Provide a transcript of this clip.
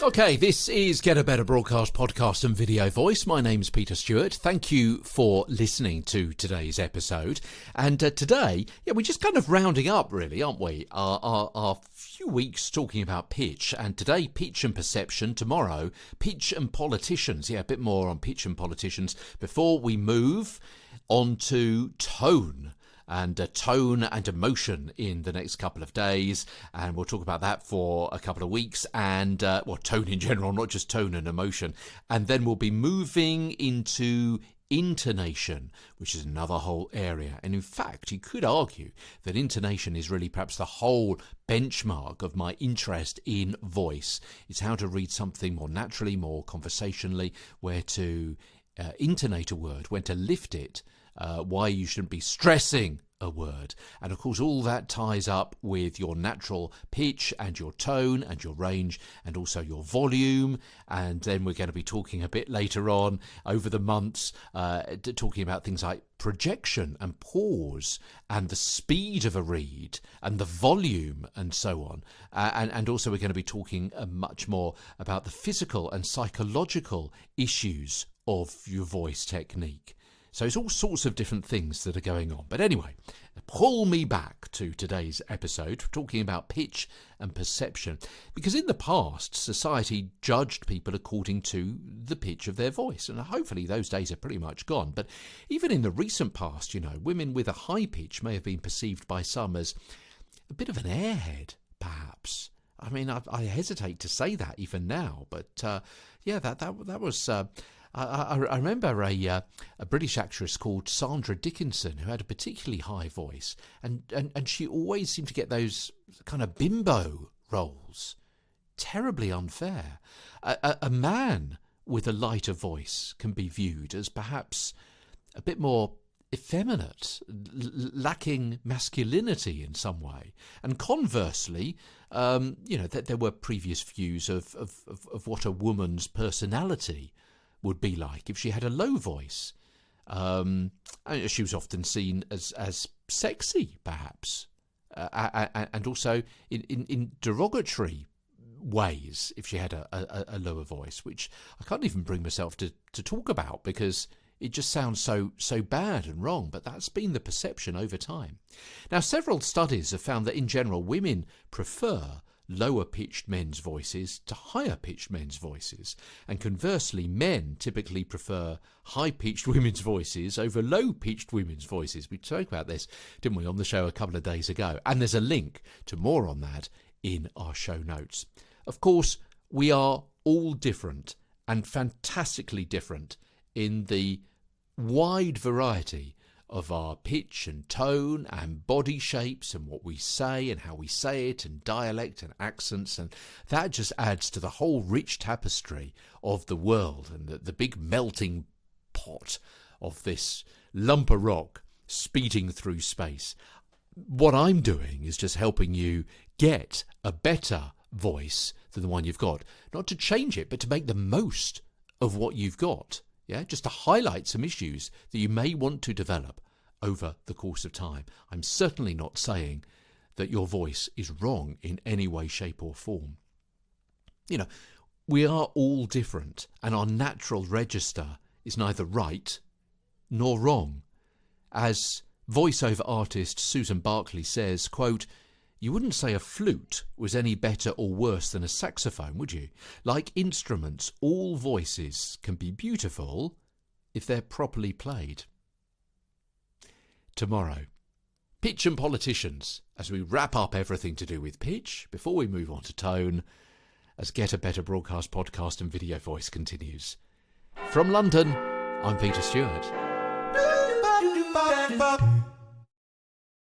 Okay, this is Get a Better Broadcast Podcast and Video Voice. My name's Peter Stewart. Thank you for listening to today's episode. And today, we're just kind of rounding up, really, aren't we? Our few weeks talking about pitch. And today, pitch and perception. Tomorrow, pitch and politicians. Yeah, a bit more on pitch and politicians before we move on to tone. And tone and emotion in the next couple of days. And we'll talk about that for a couple of weeks. And, tone in general, not just tone and emotion. And then we'll be moving into intonation, which is another whole area. And in fact, you could argue that intonation is really perhaps the whole benchmark of my interest in voice. It's how to read something more naturally, more conversationally, where to intonate a word, when to lift it, why you shouldn't be stressing a word. And of course, all that ties up with your natural pitch and your tone and your range and also your volume. And then we're going to be talking a bit later on over the months, talking about things like projection and pause and the speed of a read and the volume and so on. And also we're going to be talking much more about the physical and psychological issues of your voice technique. So it's all sorts of different things that are going on. But anyway, pull me back to today's episode, talking about pitch and perception. Because in the past, society judged people according to the pitch of their voice. And hopefully those days are pretty much gone. But even in the recent past, women with a high pitch may have been perceived by some as a bit of an airhead, perhaps. I mean, I hesitate to say that even now. But that was... I remember a British actress called Sandra Dickinson who had a particularly high voice, and she always seemed to get those kind of bimbo roles. Terribly unfair. A man with a lighter voice can be viewed as perhaps a bit more effeminate, lacking masculinity in some way. And conversely, there were previous views of what a woman's personality would be like if she had a low voice. She was often seen as sexy, perhaps, and also in derogatory ways if she had a lower voice, which I can't even bring myself to talk about because it just sounds so bad and wrong. But that's been the perception over time. Now, several studies have found that in general women prefer lower-pitched men's voices to higher-pitched men's voices. And conversely, men typically prefer high-pitched women's voices over low-pitched women's voices. We spoke about this, didn't we, on the show a couple of days ago. And there's a link to more on that in our show notes. Of course, we are all different and fantastically different in the wide variety of our pitch and tone and body shapes and what we say and how we say it and dialect and accents, and that just adds to the whole rich tapestry of the world and the big melting pot of this lump of rock speeding through space. What I'm doing is just helping you get a better voice than the one you've got, not to change it but to make the most of what you've got. Yeah, just to highlight some issues that you may want to develop over the course of time. I'm certainly not saying that your voice is wrong in any way, shape or form. We are all different, and our natural register is neither right nor wrong. As voiceover artist Susan Barclay says, quote, "You wouldn't say a flute was any better or worse than a saxophone, would you? Like instruments, all voices can be beautiful if they're properly played." Tomorrow, pitch and politicians, as we wrap up everything to do with pitch before we move on to tone, as Get a Better Broadcast Podcast and Video Voice continues. From London, I'm Peter Stewart.